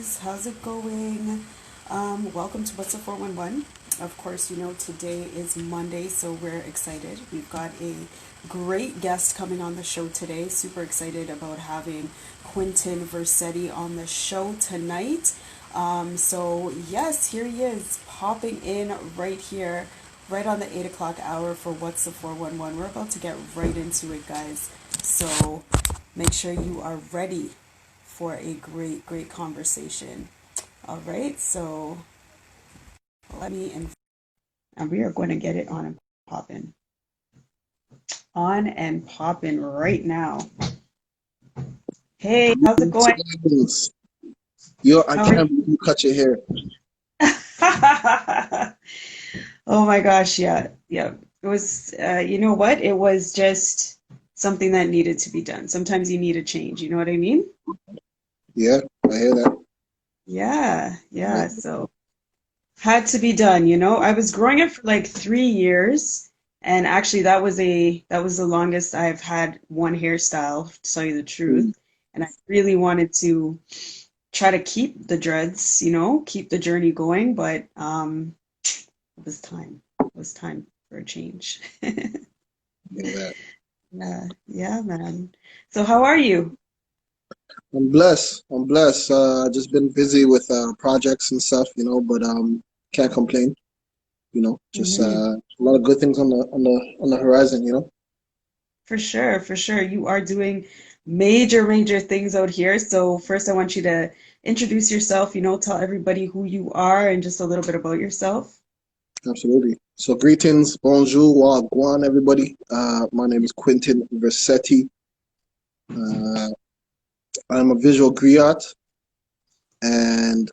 guys, how's it going? Welcome to What's a 411. Of course, you know today is Monday, so we're excited. We've got a great guest coming on the show today. Super excited about having Quentin Versetti on the show tonight. Yes, here he is, popping in right here, right on the 8 o'clock hour for What's the 411. We're about to get right into it, guys. So make sure you are ready for a great, great conversation. All right, so let me, and we are going to get it on and popping right now. Hey, how's it going? Greetings. Yo, I How are can't believe you cut your hair. you? Oh my gosh, yeah, yeah. It was, you know what? It was just something that needed to be done. Sometimes you need a change, you know what I mean? Yeah, I hear that. Yeah, yeah. So had to be done, you know. I was growing it for like 3 years, and actually that was the longest I've had one hairstyle, to tell you the truth. Mm. And I really wanted to try to keep the dreads, you know, keep the journey going, but it was time. It was time for a change. I hear that. Yeah, yeah, man. So how are you? I'm blessed. I'm blessed. Just been busy with projects and stuff, but can't complain. Just Hmm. a lot of good things on the horizon. For sure, for sure. You are doing major, major things out here. So first I want you to introduce yourself, you know, tell everybody who you are and just a little bit about yourself. Absolutely. So greetings, bonjour, wagwan, everybody. My name is Quintin Versetti. Uh, I'm a visual griot, and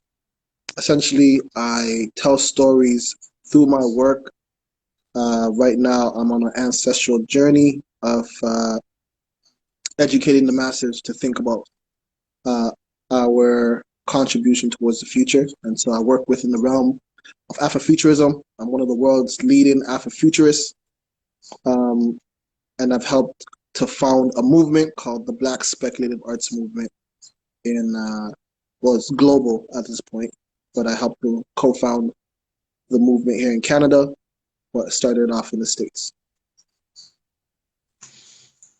essentially I tell stories through my work. Right now, I'm on an ancestral journey of educating the masses to think about uh, our contribution towards the future. And so I work within the realm of Afrofuturism. I'm one of the world's leading Afrofuturists, um, and I've helped to found a movement called the Black Speculative Arts Movement well, it's global at this point, but I helped to co-found the movement here in Canada, but started off in the States.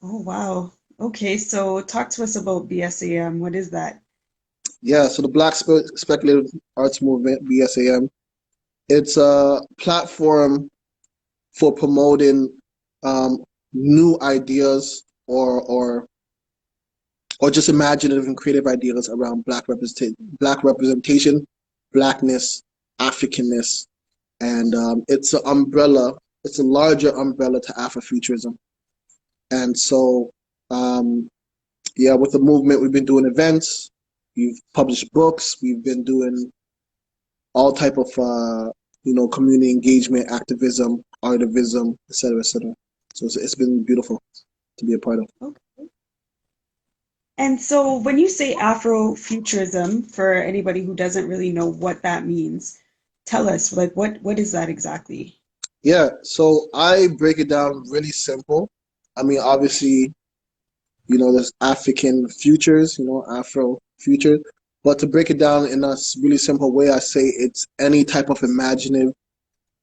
Oh, wow. Okay, so talk to us about BSAM. What is that? Yeah, so the Speculative Arts Movement, BSAM, it's a platform for promoting um, new ideas or just imaginative and creative ideas around black representation, blackness, Africanness, and it's an umbrella. It's a larger umbrella to Afrofuturism, and so um, yeah, with the movement, we've been doing events, we've published books, we've been doing all type of community engagement, activism, artivism, etc., etc. So it's been beautiful to be a part of. Okay. And so when you say Afrofuturism, for anybody who doesn't really know what that means, tell us, like, what is that exactly? Yeah, so I break it down really simple. I mean, obviously, there's African futures, Afro future. But to break it down in a really simple way, I say it's any type of imaginative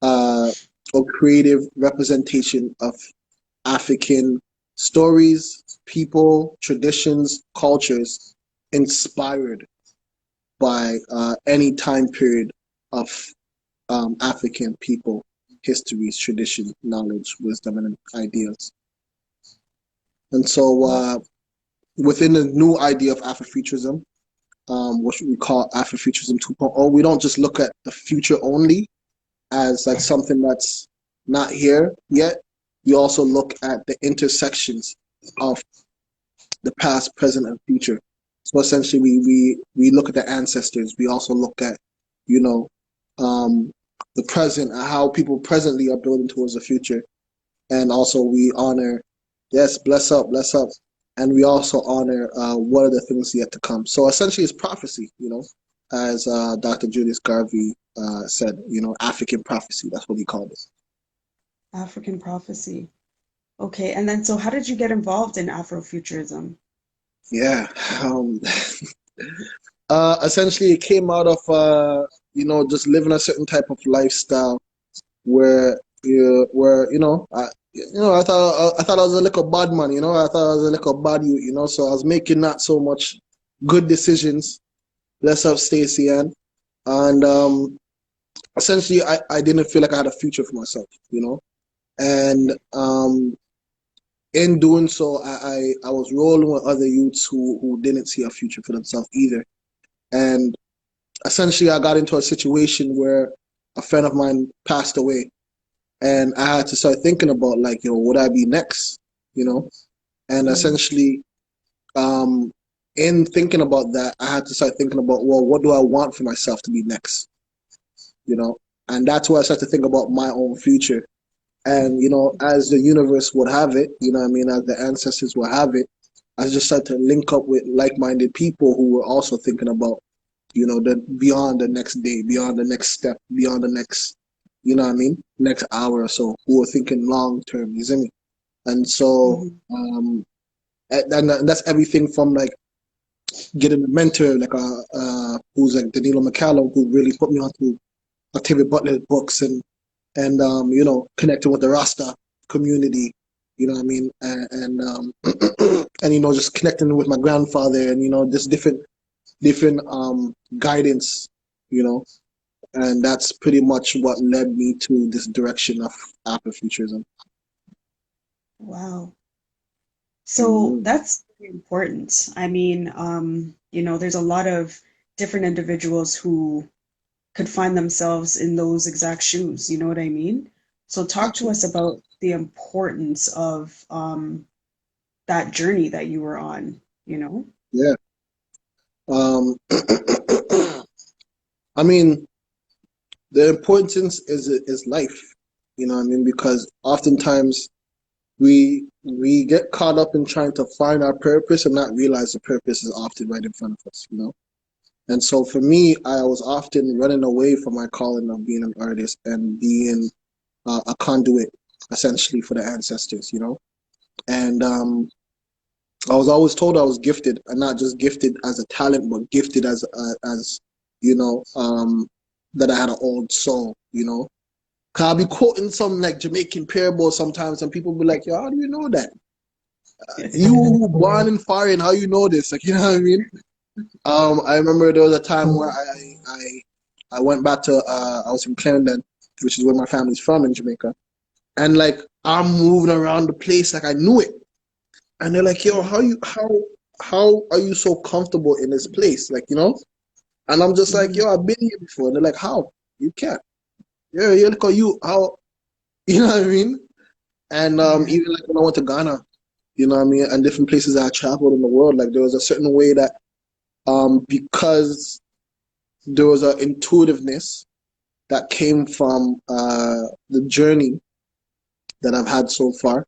uh, or creative representation of African stories, people, traditions, cultures inspired by any time period of African people, histories, tradition, knowledge, wisdom, and ideas. And so Oh, within the new idea of Afrofuturism, what we call Afrofuturism 2.0, we don't just look at the future only as like something that's not here yet. We also look at the intersections of the past, present, and future. So essentially, we look at the ancestors. We also look at, you know, um, the present and how people presently are building towards the future. And also, we honor, yes, bless up, and we also honor what are the things yet to come. So essentially, it's prophecy, as Dr. Julius Garvey said, African prophecy. That's what he called it. African prophecy. Okay, and then so how did you get involved in Afrofuturism? Yeah. Um, Essentially, it came out of just living a certain type of lifestyle where I was a little bad man, I thought I was a little bad you, so I was making not so much good decisions. Less of Stacy and essentially I didn't feel like I had a future for myself. And in doing so, I was rolling with other youths who didn't see a future for themselves either. And essentially, I got into a situation where a friend of mine passed away, and I had to start thinking about like, would I be next? You know, and Mm-hmm. essentially, um, in thinking about that, I had to start thinking about, well, what do I want for myself to be next? You know, and that's where I started to think about my own future. And as the universe would have it, what I mean, as the ancestors would have it, I just started to link up with like-minded people who were also thinking about, the beyond the next day, beyond the next step, beyond the next, next hour or so, who were thinking long term, you see me? And so, Mm-hmm. and that's everything from like getting a mentor, like who's like Danilo McCallum, who really put me onto Octavia Butler books and connecting with the Rasta community, you know what I mean, and and just connecting with my grandfather and just different guidance, you know, and that's pretty much what led me to this direction of Afrofuturism. Wow. So Mm-hmm. that's very important. I mean, there's a lot of different individuals who could find themselves in those exact shoes. You know what I mean? So talk to us about the importance of that journey that you were on, you know? Yeah. I mean, the importance is life, what I mean, because oftentimes we get caught up in trying to find our purpose and not realize the purpose is often right in front of us. And so for me, I was often running away from my calling of being an artist and being a conduit, essentially, for the ancestors. And I was always told I was gifted, and not just gifted as a talent, but gifted as you know, um, that I had an old soul. Cause I'll be quoting some like Jamaican parable sometimes, and people be like, "Yo, how do you know that? You who born in foreign, how you know this?" Like, you know what I mean? I remember there was a time where I went back to I was in Clarendon, which is where my family's from in Jamaica, and like I'm moving around the place like I knew it, and they're like, "Yo, Yeah. how are you so comfortable in this place?" Like. And I'm just like, Hmm. "Yo, I've been here before." And they're like, "How? You can't. Yeah, look at you. How?" You know what I mean? And Yeah. even like when I went to Ghana, what I mean, and different places I traveled in the world, like there was a certain way that because there was an intuitiveness that came from the journey that I've had so far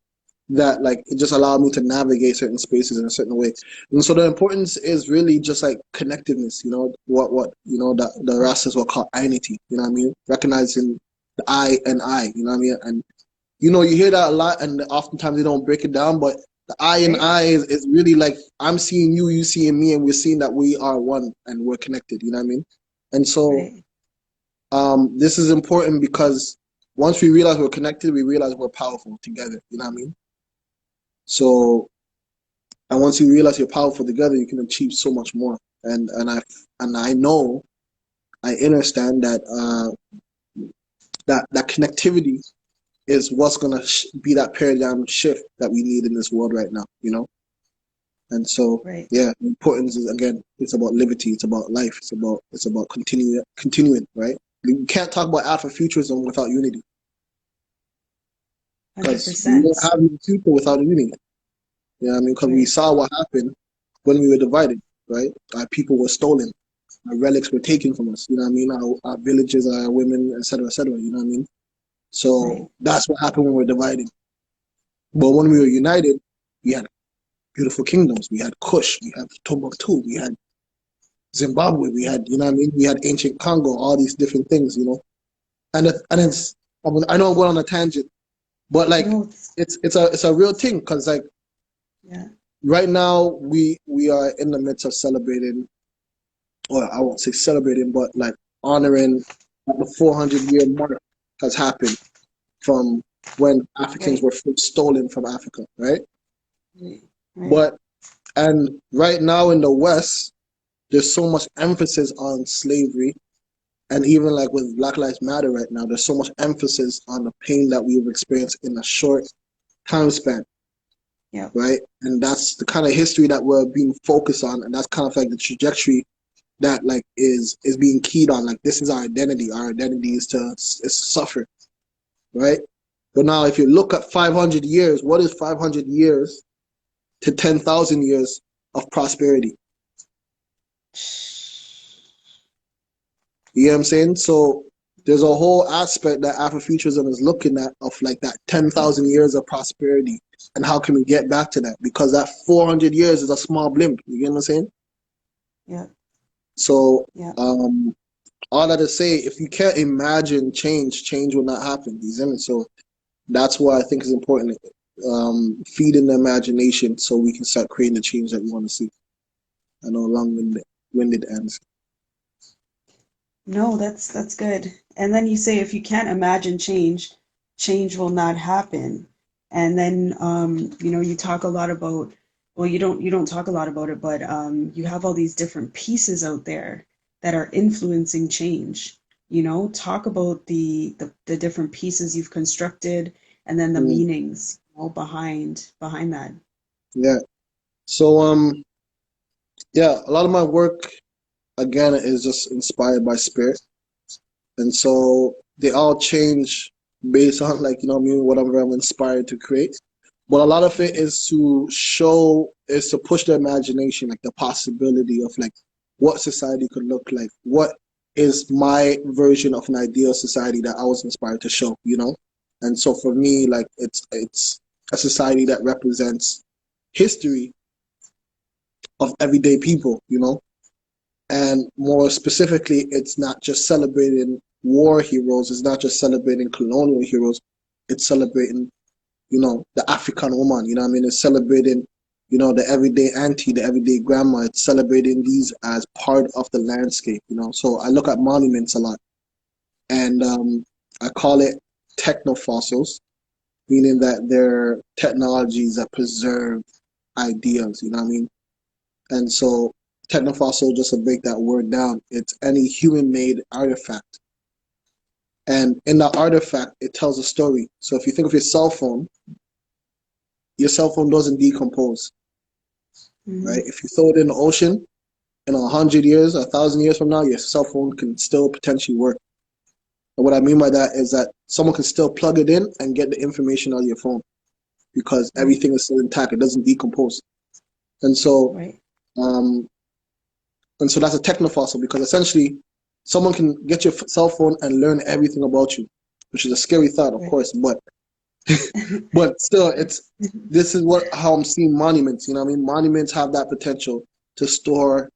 that like it just allowed me to navigate certain spaces in a certain way. And so the importance is really just like connectiveness, what the Rastas will call identity, you know what I mean? Recognizing the I and I, you know what I mean? And you hear that a lot and oftentimes they don't break it down, but the I and Right? I is really like I'm seeing you, you seeing me, and we're seeing that we are one and we're connected, you know what I mean? And so Right. this is important because once we realize we're connected, we realize we're powerful together. You know what I mean? So, and once you realize you're powerful together, you can achieve so much more. And I know, I understand that that connectivity is what's gonna be that paradigm shift that we need in this world right now. And so, Right. yeah, the importance is again, it's about liberty, it's about life, it's about continuing, right? We can't talk about Afrofuturism without unity. Because we won't 100%. have any people without a unity. You know what I mean? Because we Right. saw what happened when we were divided, right? Our people were stolen. Our relics were taken from us. You know what I mean? Our villages, our women, etc., etc. You know what I mean? Right. So that's what happened when we were divided. But when we were united, we had beautiful kingdoms. We had Kush, we had Timbuktu, we had Zimbabwe, we Right. had, you know what I mean? We had ancient Congo, all these different things. And it's, I know I'm going on a tangent, but like, No, it's a real thing because like yeah. right now we are in the midst of celebrating or I won't say celebrating, but like honoring the 400-year mark has happened from when Africans Right. were first stolen from Africa, right? Right. Right. But and right now in the West, there's so much emphasis on slavery, and even like with Black Lives Matter right now, there's so much emphasis on the pain that we've experienced in a short time span, Yeah. right? And that's the kind of history that we're being focused on, and that's kind of like the trajectory that like is being keyed on. Like this is our identity. Our identity is to suffer, right? But now, if you look at 500 years, what is 500 years to 10,000 years of prosperity? You know what I'm saying? So there's a whole aspect that Afrofuturism is looking at of like that 10,000 years of prosperity and how can we get back to that? Because that 400 years is a small blimp. You get what I'm saying? Yeah. So Yeah. all that to say, if you can't imagine change, change will not happen. You see me? So that's why I think it's important, feeding the imagination so we can start creating the change that we want to see. I know long-winded answer. No, that's good. And then you say if you can't imagine change, change will not happen. And then you talk a lot about, well, you don't talk a lot about it, but you have all these different pieces out there that are influencing change. Talk about the different pieces you've constructed and then the Mm, meanings, behind that. yeah. So yeah, a lot of my work again is just inspired by spirit, and so they all change based on like what I mean, whatever I'm inspired to create. But a lot of it is to push the imagination, like the possibility of like what society could look like. What is my version of an ideal society that I was inspired to show? And so for me, like it's a society that represents history of everyday people. And more specifically, it's not just celebrating war heroes, it's not just celebrating colonial heroes, it's celebrating the African woman, you know what I mean? It's celebrating the everyday auntie, the everyday grandma. It's celebrating these as part of the landscape. So I look at monuments a lot, and I call it technofossils, meaning that they're technologies that preserve ideas, you know what I mean? And so technofossil, just to break that word down, it's any human-made artifact. And in that artifact, it tells a story. So if you think of your cell phone doesn't decompose, Hmm. right? If you throw it in the ocean, in 100 years, 1,000 years from now, your cell phone can still potentially work. And what I mean by that is that someone can still plug it in and get the information on your phone because Right. everything is still intact. It doesn't decompose. And so, Right. um, and so that's a technofossil because essentially someone can get your cell phone and learn everything about you, which is a scary thought, of Right. course, but still, this is how I'm seeing monuments. You know what I mean? Monuments have that potential to store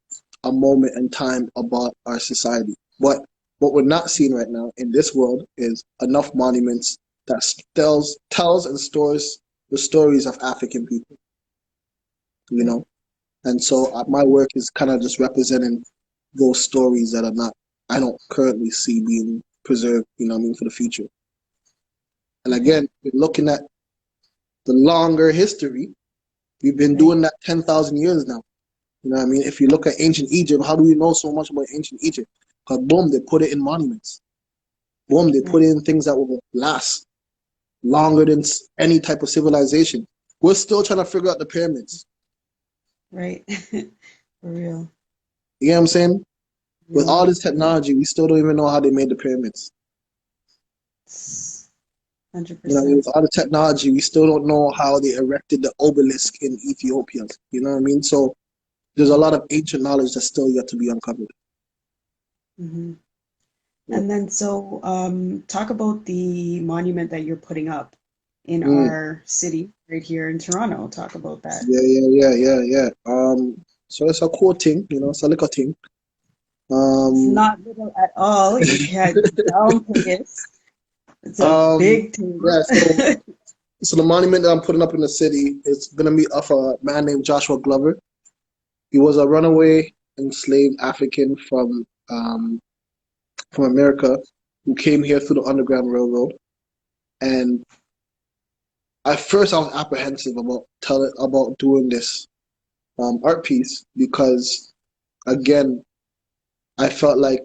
a moment in time about our society. But what we're not seeing right now in this world is enough monuments that tells and stores the stories of African people. You Right. know, and so my work is kind of just representing those stories that I don't currently see being preserved. You know what I mean, for the future. And Okay. again, looking at the longer history, we've been Right. doing that 10,000 years now. You know what I mean? If you look at ancient Egypt, how do we know so much about ancient Egypt? Because boom, they put it in monuments. Boom, they put Right. it in things that will last longer than any type of civilization. We're still trying to figure out the pyramids. Right. For real. You know what I'm saying? With all Real. this Real. technology, we still don't even know how they made the pyramids. You know what I mean? 100%. With all the technology, we still don't know how they erected the obelisk in Ethiopia. You know what I mean? So there's a Yeah. lot of ancient knowledge that's still yet to be uncovered. Hmm. Yeah. And then so talk about the monument that you're putting up in Mm. our city right here in Toronto. Talk about that. Yeah. So it's a cool thing, it's a little thing. It's Um, not little at all. You can't downplay it. It's a um, big thing. yeah, so the monument that I'm putting up in the city is gonna be of a man named Joshua Glover. He was a runaway. enslaved African from America who came here through the Underground Railroad. And at first, I was apprehensive about doing this art piece because, again, I felt like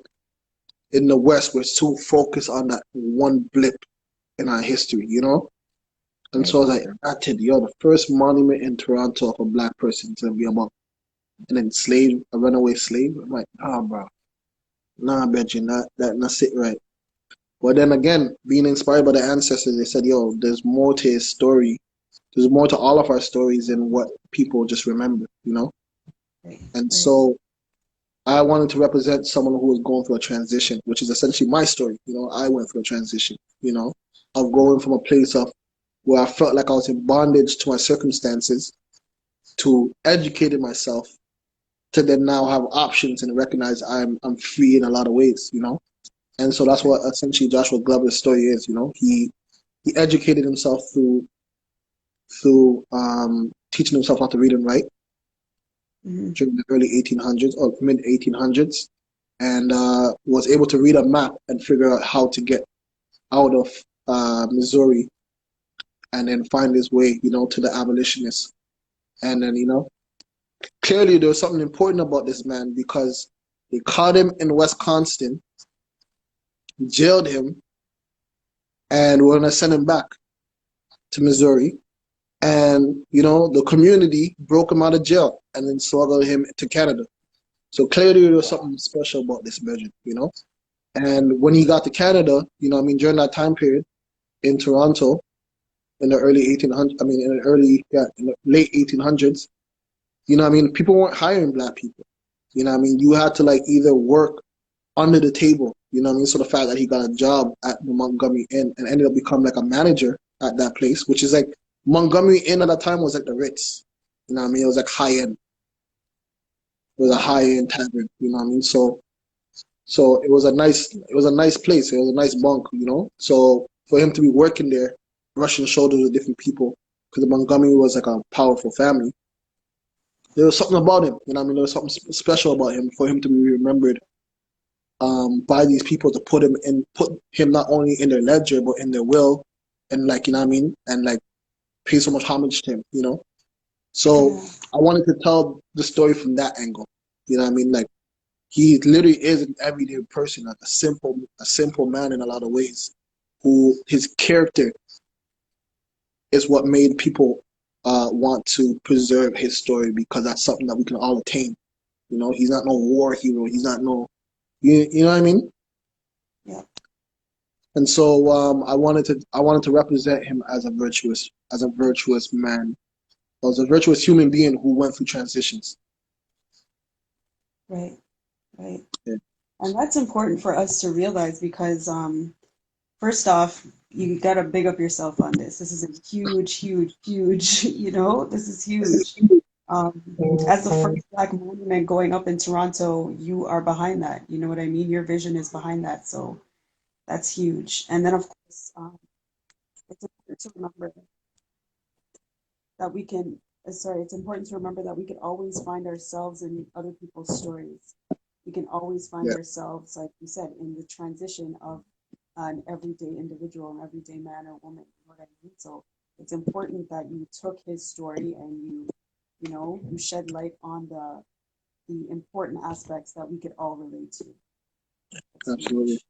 in the West we're so focused on that one blip in our history, you know. And so I Right. was like, the first monument in Toronto of a black person to be about an enslaved, a runaway slave. I'm like, nah, bro, nah, Benji, that's it, right? But then again, being inspired by the ancestors, they said, yo, there's more to his story. There's more to all of our stories than what people just remember, you know? Right. And Right. so I wanted to represent someone who was going through a transition, which is essentially my story. You know, I went through a transition, you know, of going from a place of where I felt like I was in bondage to my circumstances to educating myself to then now have options and recognize I'm free in a lot of ways, you know? And so that's Right. what essentially Joshua Glover's story is, you know. He educated himself through teaching himself how to read and write Hmm. during the early 1800s or mid 1800s, and was able to read a map and figure out how to get out of Missouri and then find his way, you know, to the abolitionists. And then, you know, clearly there was something important about this man because they caught him in Wisconsin, jailed him, and were gonna send him back to Missouri. And you know, the community broke him out of jail and then smuggled him to Canada. So clearly there was something special about this Belgian, you know. And when he got to Canada, you know, I mean, during that time period in Toronto in the early 1800s, I mean, in the late 1800s, you know, I mean, people weren't hiring black people. You know, I mean, you had to like either work under the table. You know what I mean? So the fact that he got a job at the Montgomery Inn and ended up becoming like a manager at that place, which is like Montgomery Inn at that time was like the Ritz. You know what I mean? It was like high end. It was a high end tavern. You know what I mean? So it was a nice place. It was a nice bunk. You know. So for him to be working there, brushing shoulders with different people, because Montgomery was like a powerful family. There was something about him. You know what I mean? There was something special about him for him to be remembered by these people to put him not only in their ledger but in their will, and like you know what I mean, and like pay so much homage to him, you know. So Yeah. I wanted to tell the story from that angle, you know what I mean. Like he literally is an everyday person, like a simple man in a lot of ways, who his character is what made people want to preserve his story because that's something that we can all attain. You know, he's not no war hero. He's not no, you know what I mean. Yeah. And so I wanted to represent him as a virtuous man, as a virtuous human being who went through transitions. Right. Right. Yeah, And that's important for us to realize because first off, you gotta big up yourself on this. This is a huge, huge, huge, this is huge. As the first Black monument going up in Toronto, you are behind that. You know what I mean? Your vision is behind that. So that's huge. And then, of course, it's important to remember that we can, it's important to remember that we can always find ourselves in other people's stories. We can always find yeah, ourselves, like you said, in the transition of an everyday individual, an everyday man or woman. You know what I mean? So it's important that you took his story and you shed light on the important aspects that we could all relate to. That's absolutely. huge.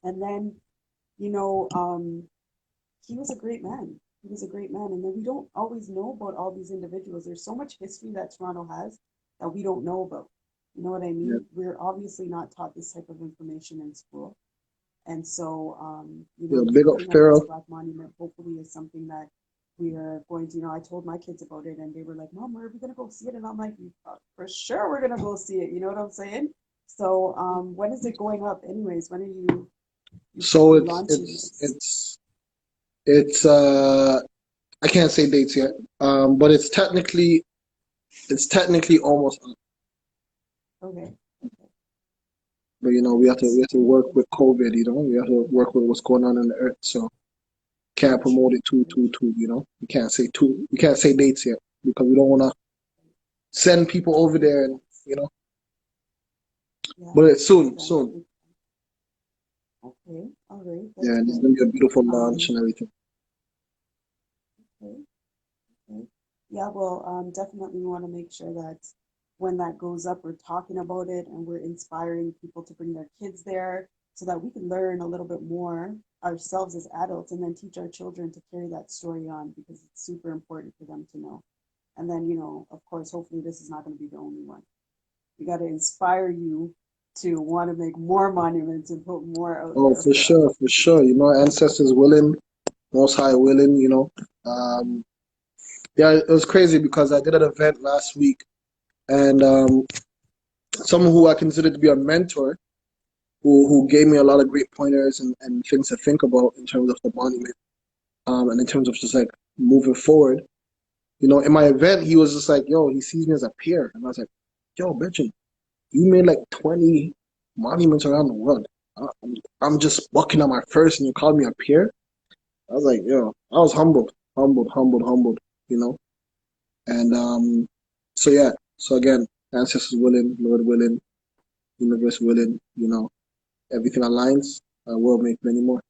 And then, you know, he was a great man. He was a great man. And then we don't always know about all these individuals. There's so much history that Toronto has that we don't know about. You know what I Yeah, mean? We're obviously not taught this type of information in school. And so, yeah. him Big up putting up this Pharaoh. Black monument hopefully is something that we are going to, I told my kids about it and they were like, Mom, where are we going to go see it? And I'm like, for sure we're going to go see it. You know what I'm saying? So, when is it going up anyways? When are you So launching this? it's I can't say dates yet. But it's technically almost up. Okay. Okay. But you know, we Great. have to work with COVID, you know, we have to work with what's going on in the earth. So can't Very promote true. it too, Very too, true. too, you know. We can't say dates yet because we don't wanna send people over there and you know. Yeah, But it's soon, that soon. makes okay. All right, Yeah, that's there's good. gonna be a beautiful launch Um, and everything. okay. Okay. Yeah, well, definitely want to make sure that when that goes up, we're talking about it and we're inspiring people to bring their kids there so that we can learn a little bit more ourselves as adults and then teach our children to carry that story on because it's super important for them to know. And then, of course, hopefully this is not going to be the only one. We got to inspire you to want to make more monuments and put more out Oh, there for for us. sure, for sure. You know, ancestors willing, most high willing, you know. Um, yeah, it was crazy because I did an event last week and someone who I considered to be a mentor who gave me a lot of great pointers and things to think about in terms of the monument, and in terms of just like moving forward. You know, in my event, he was just like, yo, he sees me as a peer. And I was like, yo, Benji, you made like 20 monuments around the world. I'm just walking on my first and you called me a peer? I was like, yo, I was humbled, you know? And so yeah, so again, ancestors willing, Lord willing, universe willing, you know, everything aligns, I will make many more.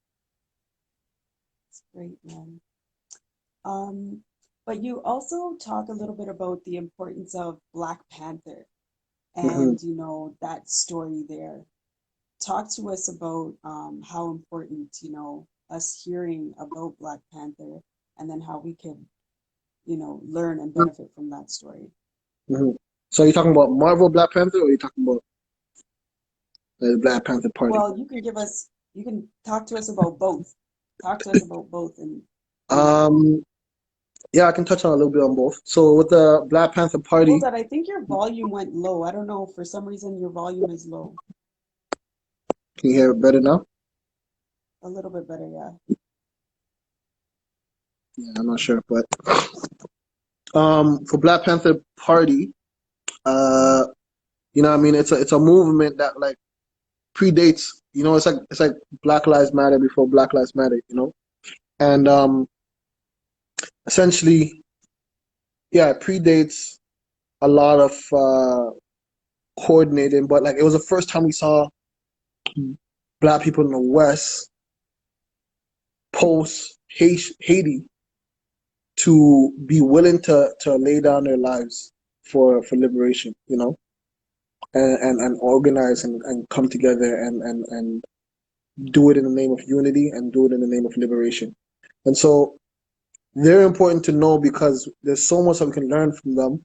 It's great, man. Um, but you also talk a little bit about the importance of Black Panther Hmm. and, that story there. Talk to us about how important, us hearing about Black Panther and then how we can, learn and benefit from that story. Hmm. So are you talking about Marvel Black Panther or are you talking about the Black Panther Party? Well, you can talk to us about both. Talk to us about both and, you know, Um, yeah, I can touch on a little bit on both. So with the Black Panther hold Party, on. I think your volume went low. I don't know. For some reason, your volume is low. can you hear it better now? A little bit better, yeah. Yeah, I'm not sure, but for Black Panther Party, uh, you know, what I mean, it's a movement that like predates. You know, it's like Black Lives Matter before Black Lives Matter. You know, and essentially, yeah, it predates a lot of coordinating, but like it was the first time we saw Black people in the West post Haiti to be willing to lay down their lives for liberation. You know, and organize and come together and do it in the name of unity and do it in the name of liberation. And so they're important to know because there's so much that we can learn from them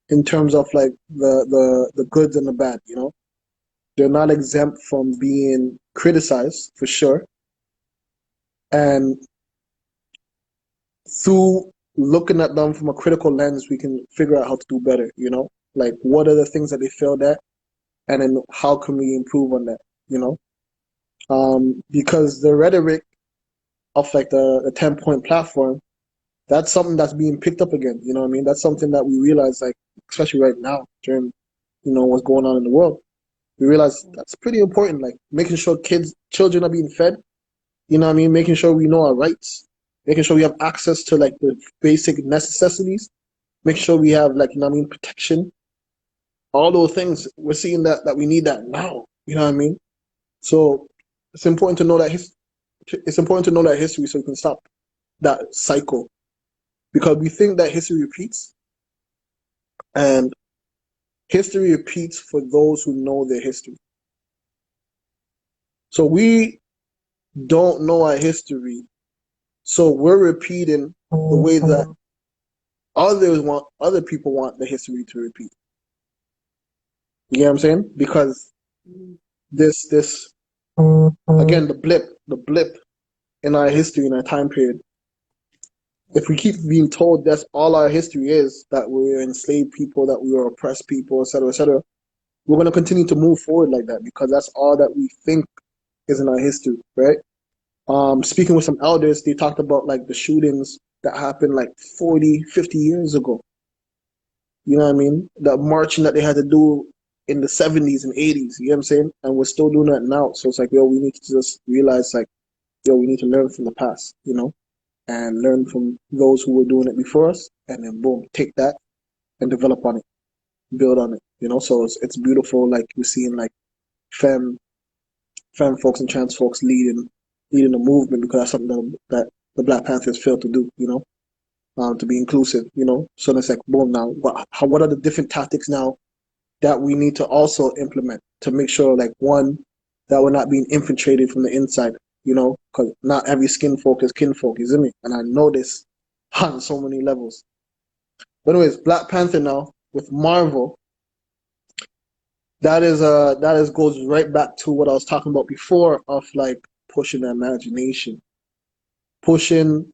in terms of like the goods and the bad, you know. They're not exempt from being criticized for sure. And through looking at them from a critical lens, we can figure out how to do better, you know? Like what are the things that they failed at and then how can we improve on that, you know? Because the rhetoric of like the 10-point platform, that's something that's being picked up again. You know what I mean? That's something that we realize, like, especially right now during, what's going on in the world. We realize Right. that's pretty important. Like making sure children are being fed. You know what I mean? Making sure we know our rights. Making sure we have access to like the basic necessities. Make sure we have like, protection. All those things. We're seeing that we need that now. You know what I mean? So it's important to know that it's important to know that history so we can stop that cycle because we think that history repeats and history repeats for those who know their history. So we don't know our history, so we're repeating the way that other people want the history to repeat. You get what I'm saying? Because Mhm. this again the blip in our history in our time period. If we keep being told that's all our history is, that we're enslaved people, that we were oppressed people, etc., we're going to continue to move forward like that because that's all that we think is in our history, right? Speaking with some elders, they talked about like the shootings that happened like 40, 50 years ago. You know what I mean? The marching that they had to do in the 70s and 80s, you know what I'm saying? And we're still doing that now. So it's like, yo, we need to just realize like, yo, we need to learn from the past, and learn from those who were doing it before us. And then boom, take that and develop on it, build on it, So it's beautiful. Like we're seeing like femme femme folks and trans folks leading the movement because that's something that the Black Panthers failed to do. To be inclusive. So it's like boom. Now, what are the different tactics now that we need to also implement to make sure, like, one, that we're not being infiltrated from the inside, because not every skin folk is kinfolk, isn't it? And I know this on so many levels. But anyways, Black Panther now with Marvel, that is goes right back to what I was talking about before of like pushing the imagination, pushing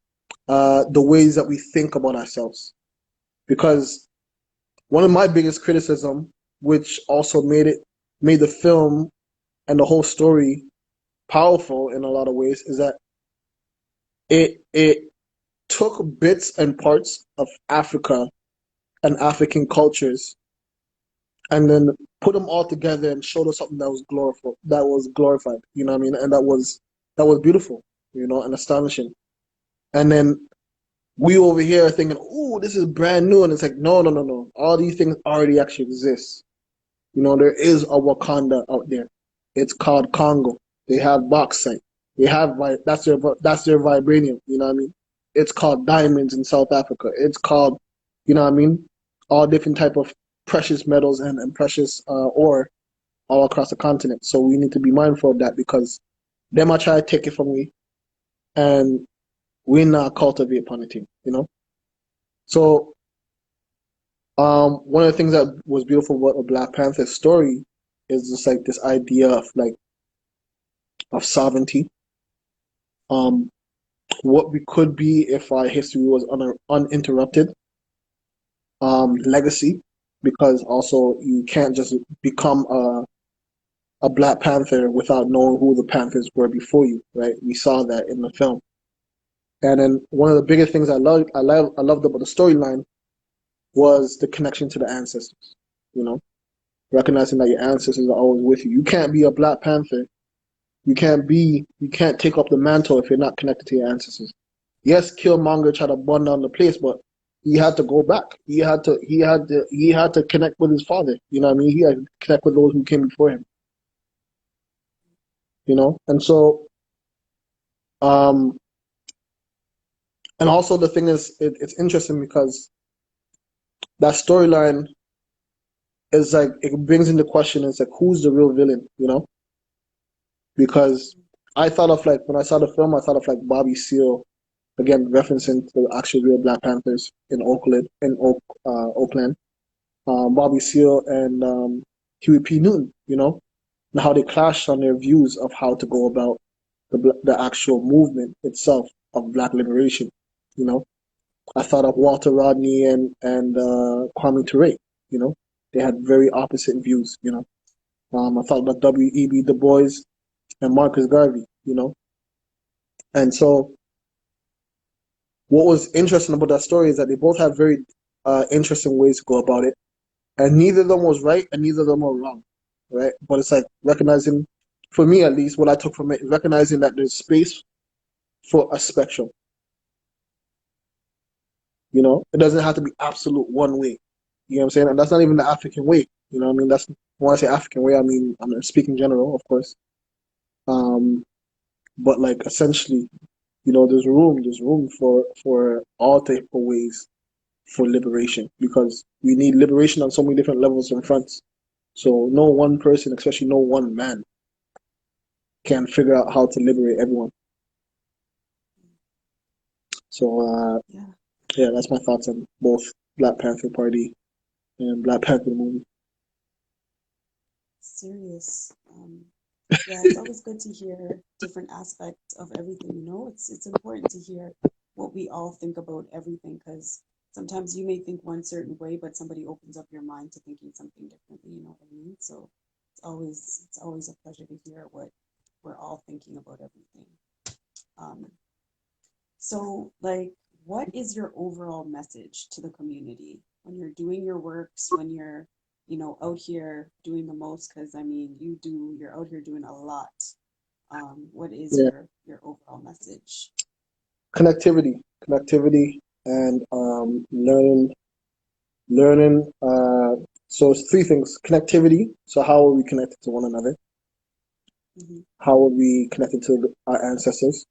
the ways that we think about ourselves. Because one of my biggest criticism, which also made the film and the whole story powerful in a lot of ways, is that it took bits and parts of Africa and African cultures and then put them all together and showed us something that was glorified, you know what I mean? And that was beautiful, and astonishing. And then we over here are thinking, "Ooh, this is brand new," and it's like, no, no, no, no. All these things already actually exist. There is a Wakanda out there. It's called Congo. They have bauxite. They have that's their vibranium. You know what I mean? It's called diamonds in South Africa. It's called, you know what I mean? All different type of precious metals and precious ore all across the continent. So we need to be mindful of that because they might try to take it from we, and we not cultivate upon it. So one of the things that was beautiful about a Black Panther story is just like this idea of sovereignty. Um, what we could be if our history was uninterrupted. Legacy, because also you can't just become a Black Panther without knowing who the Panthers were before you, right? We saw that in the film. And then one of the biggest things I loved about the storyline was the connection to the ancestors. You know, recognizing that your ancestors are always with you. You can't be a Black Panther. You can't take up the mantle if you're not connected to your ancestors. Yes, Killmonger tried to burn down the place, but he had to go back. He had to connect with his father. You know what I mean? He had to connect with those who came before him. And so, um, and also the thing is, it's interesting because that storyline is like it brings into question. It's like who's the real villain? Because I thought of like when I saw the film, I thought of like Bobby Seale, again referencing to the actual real Black Panthers in Oakland, Bobby Seale and Huey P. Newton, and how they clashed on their views of how to go about the actual movement itself of Black liberation. You know, I thought of Walter Rodney and Kwame Ture. You know, they had very opposite views. I thought about W.E.B. Du Bois and Marcus Garvey. And so what was interesting about that story is that they both have very interesting ways to go about it, and neither of them was right and neither of them were wrong, right? But it's like recognizing, for me at least, what I took from it, recognizing that there's space for a spectrum. It doesn't have to be absolute one way. You know what I'm saying? And that's not even the African way. You know what I mean? That's when I say African way, I mean I'm speaking general, of course. Um, but like essentially, there's room for all type of ways for liberation because we need liberation on so many different levels and fronts. So no one person, especially no one man, can figure out how to liberate everyone. So Yeah, yeah, that's my thoughts on both Black Panther Party and Black Panther movie. serious. Yeah, it's always good to hear different aspects of everything, It's important to hear what we all think about everything because sometimes you may think one certain way, but somebody opens up your mind to thinking something differently, you know what I mean? So it's always a pleasure to hear what we're all thinking about everything. Um, so like what is your overall message to the community when you're doing your works, when you're, out here doing the most? Because I mean, you're out here doing a lot. What is Yeah, your overall message? connectivity, and learning. So it's three things: connectivity. So how are we connected to one another? Mm-hmm. How are we connected to our ancestors?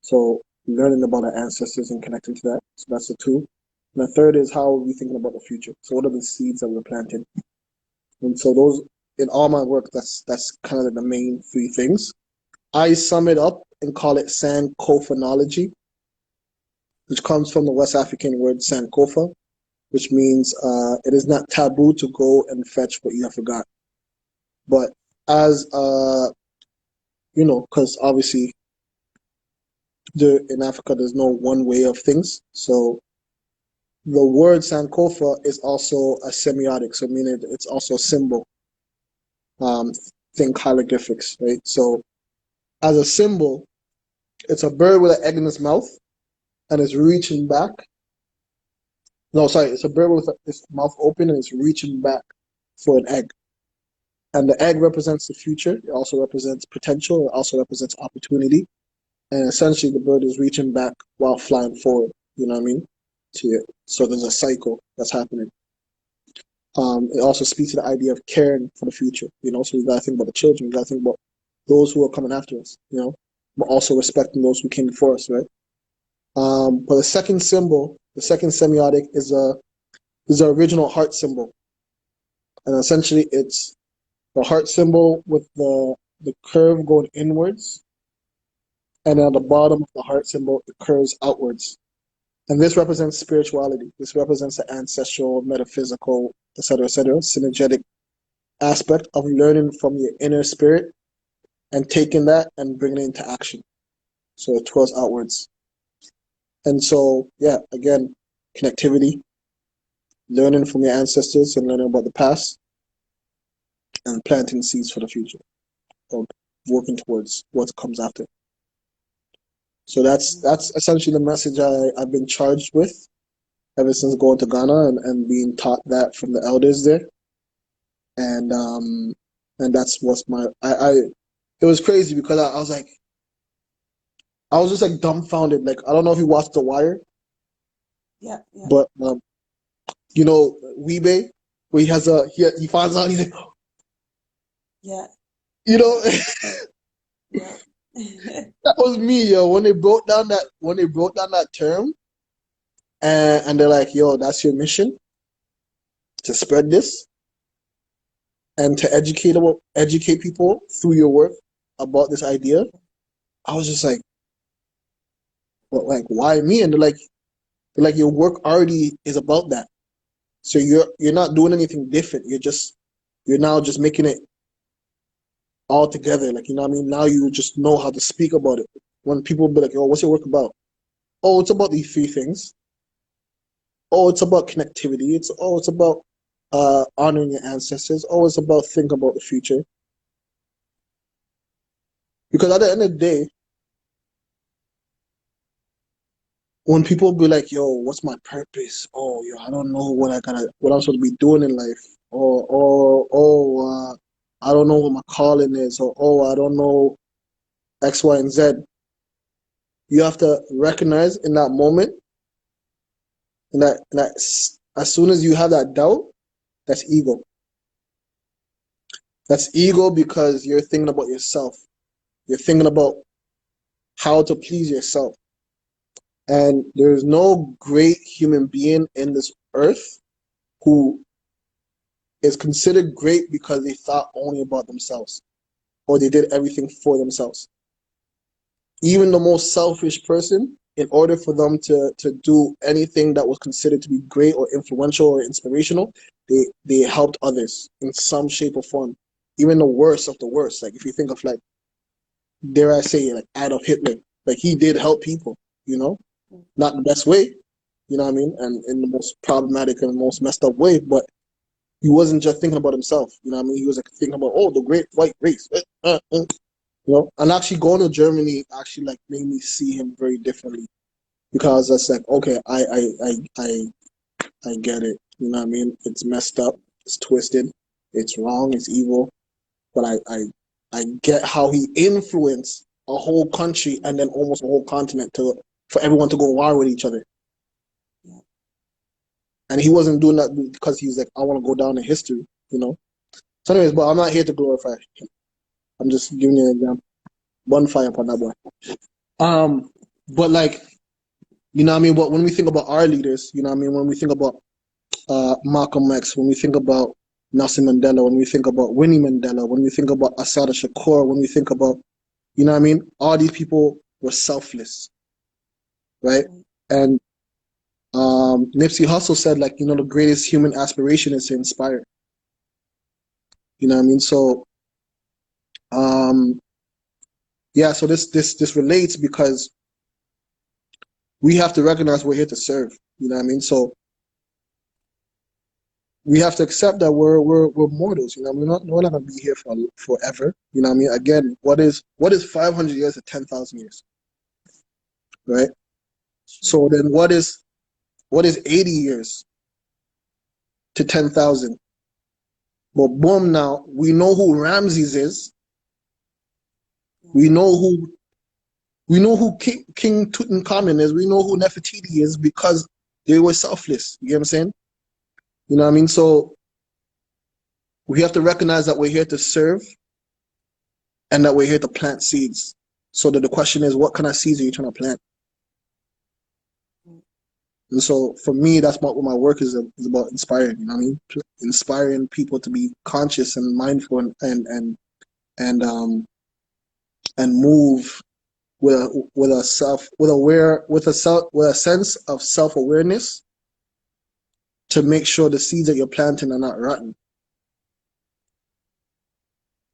So learning about our ancestors and connecting to that. So that's the two. And the third is how are we thinking about the future? So what are the seeds that we're planting? And so those in all my work, that's kind of the main three things. I sum it up and call it Sankophonology, which comes from the West African word Sankofa, which means it is not taboo to go and fetch what you have forgot. But as because obviously in Africa there's no one way of things. So the word Sankofa is also a semiotic, so meaning it's also a symbol. Um, think hieroglyphics, right? So as a symbol, it's a bird with an egg in its mouth and it's reaching back. No, sorry, it's a bird with its mouth open and it's reaching back for an egg. And the egg represents the future. It also represents potential. It also represents opportunity. And essentially, the bird is reaching back while flying forward. You know what I mean? So there's a cycle that's happening. It also speaks to the idea of caring for the future. So we got to think about the children. We got to think about those who are coming after us. But also respecting those who came before us, right? But the second symbol, the second semiotic, is the original heart symbol, and essentially it's the heart symbol with the curve going inwards, and at the bottom of the heart symbol it curves outwards. And this represents spirituality. This represents the ancestral, metaphysical, etc., synergetic aspect of learning from your inner spirit and taking that and bringing it into action. So it twirls outwards. And so, yeah, again, connectivity, learning from your ancestors and learning about the past, and planting seeds for the future, or working towards what comes after. So that's essentially the message I've been charged with ever since going to Ghana and being taught that from the elders there. And that's what's I it was crazy because I was like, I was just like dumbfounded. Like, I don't know if you watched The Wire, Yeah, yeah, but Weebay, where he finds out, he's like, yeah, you know, yeah. that was me, yo. When they broke down that term, and they're like, yo, that's your mission, to spread this and to educate people through your work about this idea. I was just like, well, like, why me? And they're like, your work already is about that. So you're not doing anything different. You're now just making it all together. Like, you know what I mean? Now you just know how to speak about it. When people be like, oh, what's your work about? Oh, it's about these three things. Oh, it's about connectivity. It's about honoring your ancestors. Oh, it's about thinking about the future. Because at the end of the day, when people be like, yo, what's my purpose? Oh, yo, I don't know what I'm supposed to be doing in life. I don't know what my calling is. Or, I don't know X, Y, and Z. You have to recognize in that moment, as soon as you have that doubt, that's ego. That's ego because you're thinking about yourself. You're thinking about how to please yourself. And there's no great human being in this earth who is considered great because they thought only about themselves or they did everything for themselves. Even the most selfish person, in order for them to do anything that was considered to be great or influential or inspirational, they helped others in some shape or form. Even the worst of the worst. Like, if you think of, like, dare I say, like Adolf Hitler, like, he did help people, not the best way, you know what I mean, and in the most problematic and most messed up way, but he wasn't just thinking about himself, you know what I mean? He was like thinking about, the great white race, And actually going to Germany actually like made me see him very differently because it's like, okay, I get it, you know what I mean? It's messed up, it's twisted, it's wrong, it's evil, but I get how he influenced a whole country and then almost a whole continent for everyone to go war with each other. Yeah. And he wasn't doing that because he's like, I want to go down in history, you know. So anyways, but I'm not here to glorify him. I'm just giving you an example. Bonfire upon that boy. But like, you know what I mean? But when we think about our leaders, you know what I mean? When we think about Malcolm X, when we think about Nelson Mandela, when we think about Winnie Mandela, when we think about Assata Shakur, when we think about, you know what I mean? All these people were selfless, right? And Nipsey Hussle said, like, you know, the greatest human aspiration is to inspire. You know what I mean? So, yeah, so this relates because we have to recognize we're here to serve. You know what I mean? So we have to accept that we're mortals. You know, we're not gonna be here for forever. You know what I mean? Again, what is 500 years to 10,000 years, right? So then, what is 80 years to 10,000? But boom, now we know who Ramses is. We know who King Tutankhamun is. We know who Nefertiti is because they were selfless. You get what I'm saying? You know what I mean? So we have to recognize that we're here to serve and that we're here to plant seeds. So that the question is, what kind of seeds are you trying to plant? And so for me, that's what my work is about inspiring. You know what I mean? Inspiring people to be conscious and mindful and move with a sense of self-awareness to make sure the seeds that you're planting are not rotten.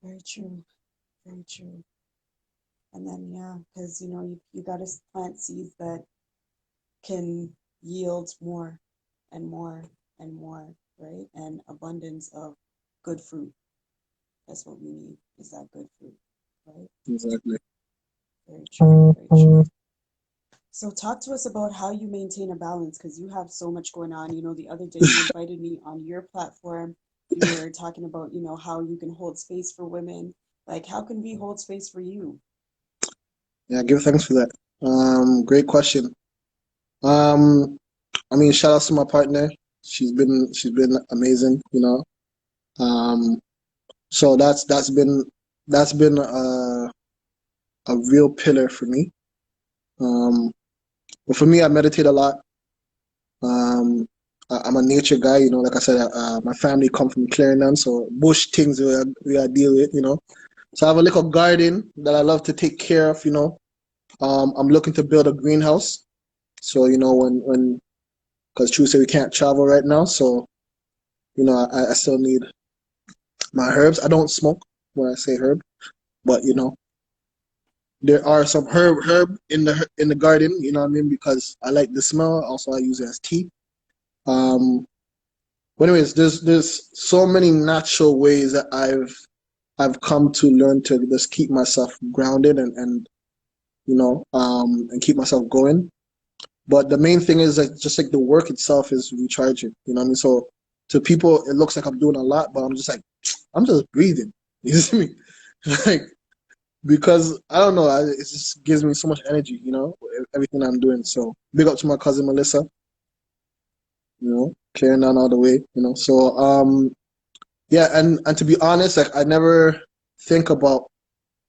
Very true. Very true. And then, yeah, because, you know, you got to plant seeds that can yield more and more and more, right? And abundance of good fruit. That's what we need, is that good fruit, right? Exactly. Very true. Very true. So talk to us about how you maintain a balance because you have so much going on. You know, the other day you invited me on your platform. You were talking about, you know, how you can hold space for women. Like, how can we hold space for you? Yeah, give thanks for that. Great question. I mean, shout out to my partner. She's been amazing, you know. Um, so that's been a real pillar for me. Um, but for me, I meditate a lot. Um, I'm a nature guy, you know. Like I said, my family come from Clarendon, so bush things we deal with, you know. So I have a little garden that I love to take care of, you know. I'm looking to build a greenhouse. So, you know, when because true say we can't travel right now, so you know, I still need my herbs. I don't smoke when I say herb, but you know, there are some herb in the garden. You know what I mean? Because I like the smell. Also, I use it as tea. Um, but anyways, there's so many natural ways that I've come to learn to just keep myself grounded and you know and keep myself going. But the main thing is like just like the work itself is recharging. You know what I mean? So to people, it looks like I'm doing a lot, but I'm just like I'm just breathing. You see me? Like because I don't know, it just gives me so much energy. You know, everything I'm doing. So big up to my cousin Melissa. You know, carrying on all the way. You know, so yeah, and to be honest, like I never think about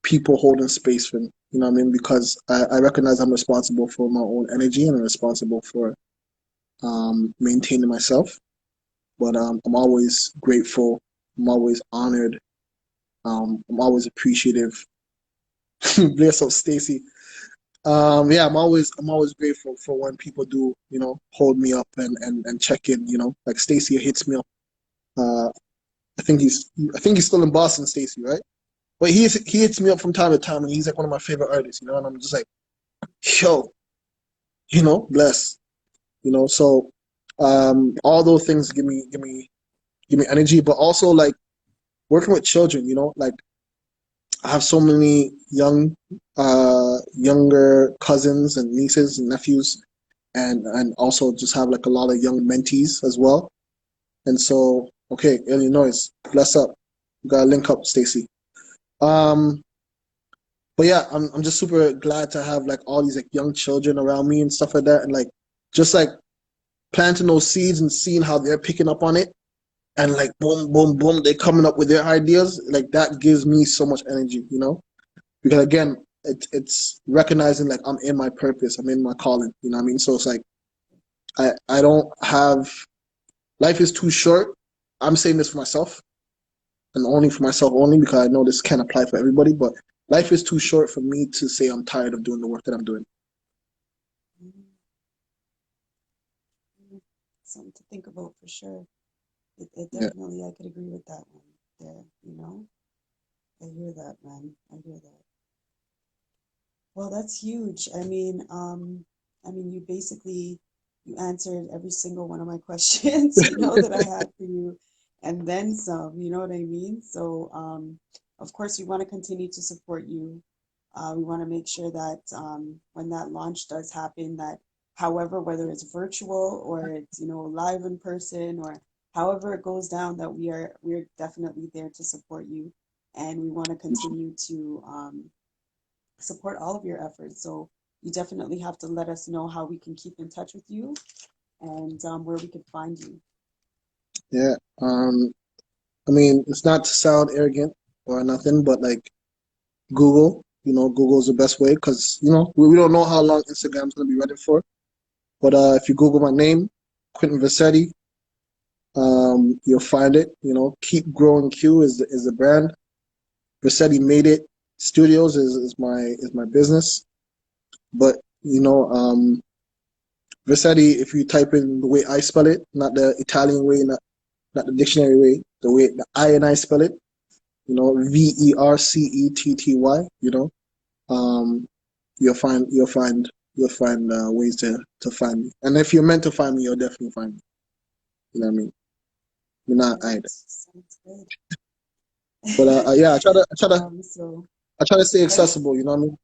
people holding space for me. You know what I mean? Because I recognize I'm responsible for my own energy and I'm responsible for maintaining myself. But I'm always grateful. I'm always honored. I'm always appreciative. Bless up, Stacy. Yeah, I'm always grateful for when people do, you know, hold me up and check in. You know, like Stacy hits me up. Uh, I think he's still in Boston, Stacy, right? But he hits me up from time to time, and he's like one of my favorite artists. You know, and I'm just like, yo, you know, bless. You know, so all those things give me energy, but also like working with children, you know, like I have so many younger cousins and nieces and nephews, and also just have like a lot of young mentees as well. And so, okay, Illinois, bless up. We gotta link up, Stacy. Um, but yeah, I'm just super glad to have like all these like young children around me and stuff like that, and like just like planting those seeds and seeing how they're picking up on it, and like boom, boom, boom, they're coming up with their ideas. Like that gives me so much energy, you know? Because again, it's recognizing like I'm in my purpose, I'm in my calling, you know what I mean? So it's like I don't have life is too short. I'm saying this for myself and only for myself only because I know this can't apply for everybody, but life is too short for me to say I'm tired of doing the work that I'm doing. Mhm. Something to think about for sure. It Yeah. definitely, I could agree with that one there, you know? I hear that, man. I hear that. Well, that's huge. I mean, you basically you answered every single one of my questions, that I had for you, and then some, you know what I mean? So, of course, we want to continue to support you. We want to make sure that when that launch does happen, that however, whether it's virtual or it's, live in person or however it goes down, that we're definitely there to support you, and we want to continue to support all of your efforts. So you definitely have to let us know how we can keep in touch with you and where we could find you. Yeah. I mean, it's not to sound arrogant or nothing, but like Google, Google's the best way because, we don't know how long Instagram's going to be running for. But if you Google my name, Quentin Versetti, you'll find it. Keep Growing Q is the brand. Versetti Made It Studios is my business. But, Versetti, if you type in the way I spell it, not the Italian way, not the dictionary way, the way the I and I spell it, Vercetty, um, you'll find ways to find me. And if you're meant to find me, you'll definitely find me. You know what I mean? You're All not right, either. sounds good. But yeah, So I try to stay go ahead. accessible. You know what I mean?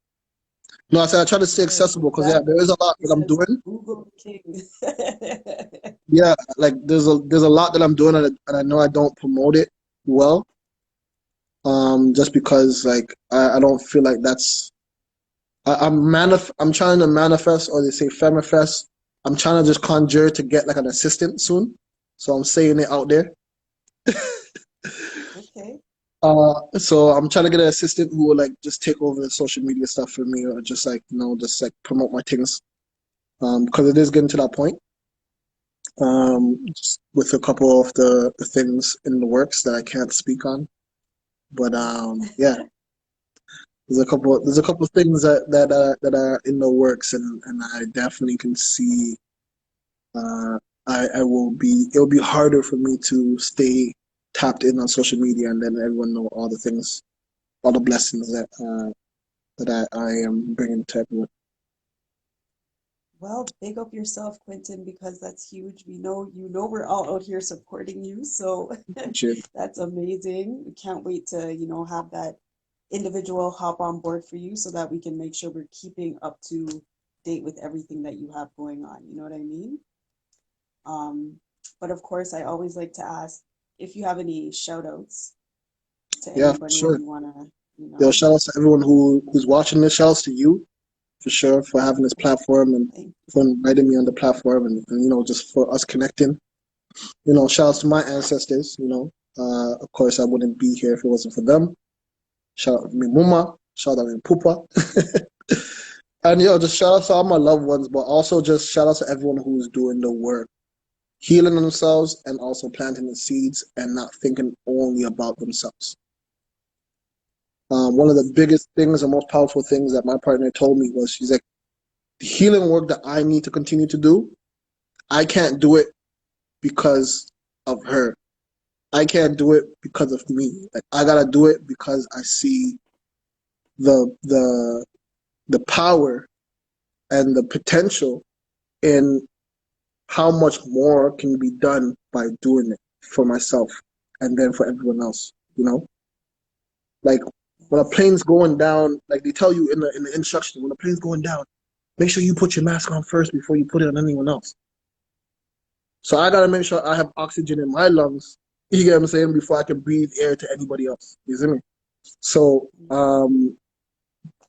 No, I said I try to stay Yes, accessible because yeah, there is exactly. a lot He that I'm says doing. Google King. Yeah, like there's a lot that I'm doing and I know I don't promote it well. Just because like I don't feel like that's I'm trying to manifest, or they say femifest. I'm trying to just conjure to get like an assistant soon. So I'm saying it out there. Okay. So I'm trying to get an assistant who will like just take over the social media stuff for me, or just like just like promote my things. Because it is getting to that point. Just with a couple of the things in the works that I can't speak on. But yeah, there's a couple of things that are in the works, and I definitely can see. Uh, I will be. It'll be harder for me to stay tapped in on social media and then everyone know all the things, all the blessings that I am bringing to everyone. Well, big up yourself, Quentin, because that's huge. We're all out here supporting you, so Shit. that's amazing. We can't wait to, have that individual hop on board for you so that we can make sure we're keeping up to date with everything that you have going on. You know what I mean? Um, but of course, I always like to ask if you have any shout outs to Yeah, for anybody that sure. you want to, Yo, shout out to everyone who's watching this. Shout out to you for sure for having this platform and thank for inviting me on the platform and just for us connecting. Shout out to my ancestors. Of course, I wouldn't be here if it wasn't for them. Shout out to me mama. Shout out to me pupa. And just shout out to all my loved ones, but also just shout out to everyone who's doing the work, healing themselves and also planting the seeds and not thinking only about themselves. One of the Yes. biggest things and most powerful things that my partner told me was she's like, the healing work that I need to continue to do, I can't do it because of her. I can't do it because of me. Like I gotta do it because I see the the the power and the potential in how much more can be done by doing it for myself and then for everyone else. Like when a Yes. plane's going down, like they tell you in the instruction, when a plane's going down, make sure you put your mask on first before you put it on anyone else. So I gotta make sure I have oxygen in my lungs. You get what I'm saying? Before I can breathe air to anybody else. You see me? So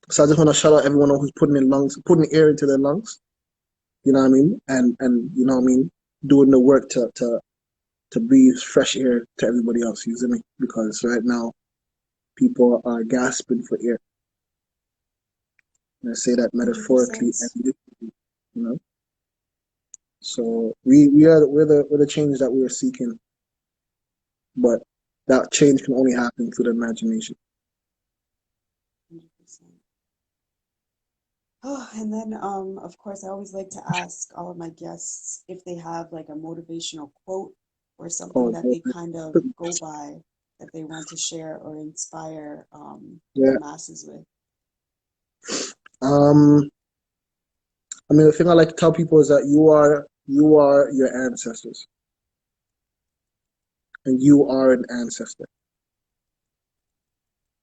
so I just want to shout out everyone who's putting air into their lungs. You know what I mean? And you know what I mean? doing the work to breathe fresh air to everybody else using it, because right now people are gasping for air. And I say that metaphorically 100%. and literally, you know. So we're the change that we are seeking, but that change can only happen through the imagination. 100%. Oh, and then, of course, I always like to ask all of my guests if they have like a motivational quote or something Oh, that they kind of go by that they want to share or inspire the yeah. masses with. Um, I mean, the thing I like to tell people is that you are your ancestors, and you are an ancestor.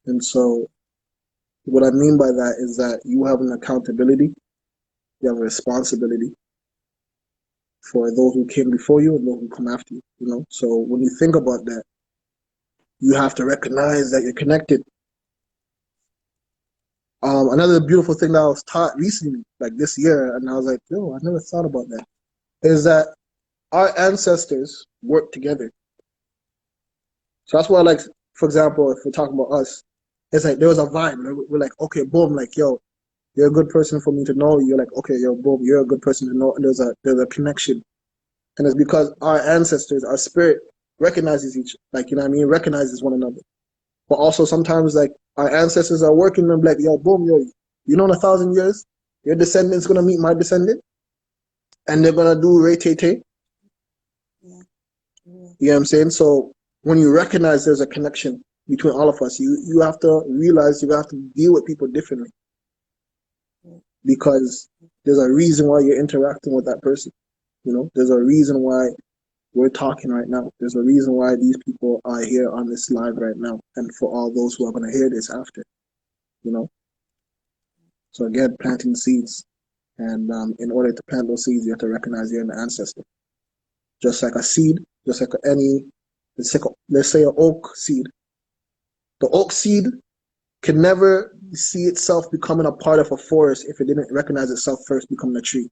And so, what I mean by that is that you have an accountability, you have a responsibility for those who came before you and those who come after you. You know, so when you think about that, you have to recognize that you're connected. Another beautiful thing that I was taught recently, like this year, and I was like, yo, I never thought about that, is that our ancestors work together. So that's why, like, for example, if we're talking about us, it's like there was a vibe. We're like, okay, boom, like, yo, you're a good person for me to know. You're like, okay, yo, boom, you're a good person to know. And there's a connection, and it's because our ancestors, our spirit, recognizes each, like, you know what I mean, recognizes one another. But also sometimes, like, our ancestors are working and like, yo, boom, yo, you know, in 1,000 years, your descendant's gonna meet my descendant, and they're gonna do ray tay tay. Yeah, yeah, You know what I'm saying? So when you recognize there's a connection between all of us, you have to realize you have to deal with people differently, yeah, because there's a reason why you're interacting with that person. You know, there's a reason why we're talking right now. There's a reason why these people are here on this live right now, and for all those who are going to hear this after. You know, so again, planting seeds, and in order to plant those seeds, you have to recognize you're an ancestor. Just like a seed, just like any, let's say an oak seed. The oak seed can never see itself becoming a part of a forest if it didn't recognize itself first becoming a tree.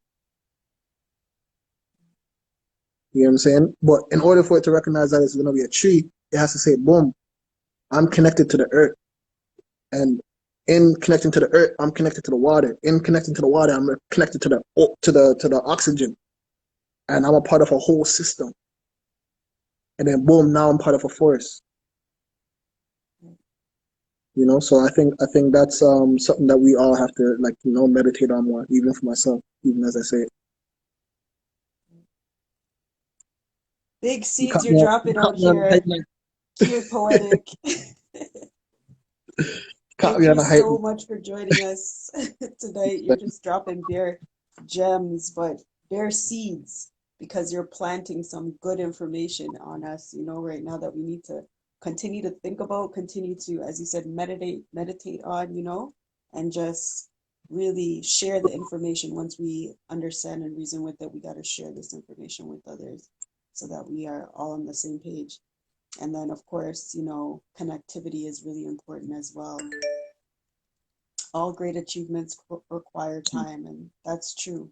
You know what I'm saying? But in order for it to recognize that it's going to be a tree, it has to say, boom, I'm connected to the earth. And in connecting to the earth, I'm connected to the water. In connecting to the water, I'm connected to the oxygen. And I'm a part of a whole system. And then boom, now I'm part of a forest. You know, so I think that's something that we all have to, like, you know, meditate on more, even for myself, even as I say it. big You seeds caught you're me, you dropping caught out me on a hype here. night. Cute, poetic. Caught Thank me you on a hype so much for joining us tonight. You're night. just dropping bare gems, but bare seeds because you're planting some good information on us, right now that we need to continue to think about, continue to, as you said, meditate on, and just really share the information. Once we understand and reason with it, we got to share this information with others so that we are all on the same page. And then, of course, connectivity is really important as well. All great achievements require time, and that's true.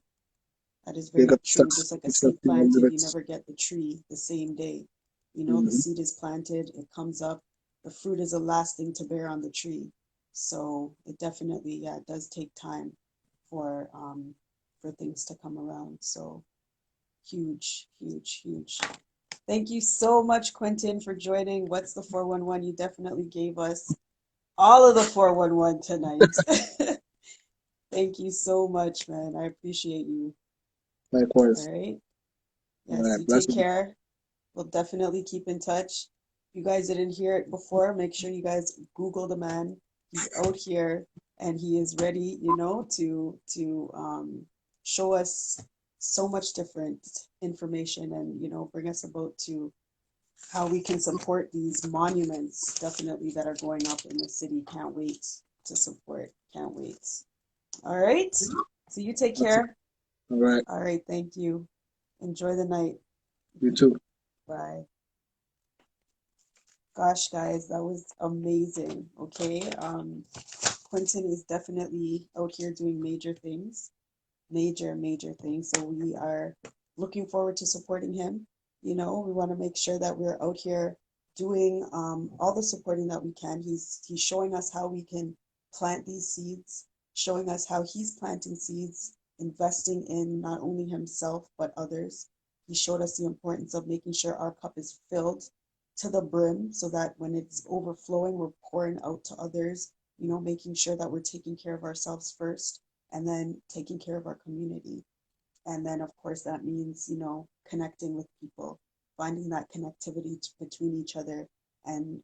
That is They very got true. steps, Just like a steps seed in planted, you exhibits. never get the tree the same day. The Mm-hmm. seed is planted, it comes up, the fruit is the last thing to bear on the tree. So it definitely, yeah, it does take time for things to come around. So huge, huge, huge. Thank you so much, Quentin, for joining. What's the 411? You definitely gave us all of the 411 tonight. Thank you so much, man. I appreciate you. All Likewise. right. All Yes, right, you take blessings. care. We'll definitely keep in touch. If you guys didn't hear it before, make sure you guys Google the man. He's out here and he is ready, to show us so much different information and bring us about to how we can support these monuments definitely that are going up in the city. Can't wait to support. Can't wait. All right. So you take That's it. care. All right. All right. Thank you. Enjoy the night. You too. Bye. Gosh, guys, that was amazing. Okay. Quentin is definitely out here doing major things. Major, major things. So we are looking forward to supporting him. You know, we want to make sure that we're out here doing all the supporting that we can. He's showing us how we can plant these seeds, showing us how he's planting seeds, investing in not only himself but others. He showed us the importance of making sure our cup is filled to the brim so that when it's overflowing, we're pouring out to others, you know, making sure that we're taking care of ourselves first and then taking care of our community. And then, of course, that means, you know, connecting with people, finding that connectivity between each other, and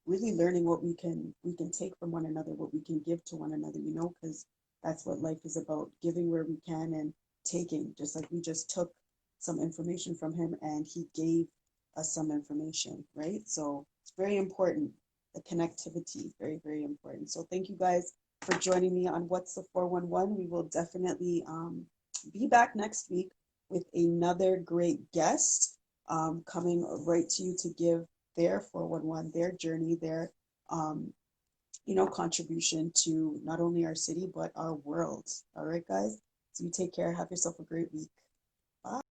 really learning what we can take from one another, what we can give to one another, you know, because that's what life is about, giving where we can and taking, just like we just took some information from him and he gave us some information, right? So it's very important, the connectivity, very, very important. So thank you guys for joining me on What's the 411. We will definitely be back next week with another great guest coming right to you to give their 411, their journey, their you know, contribution to not only our city but our world. All right, guys. So you take care. Have yourself a great week.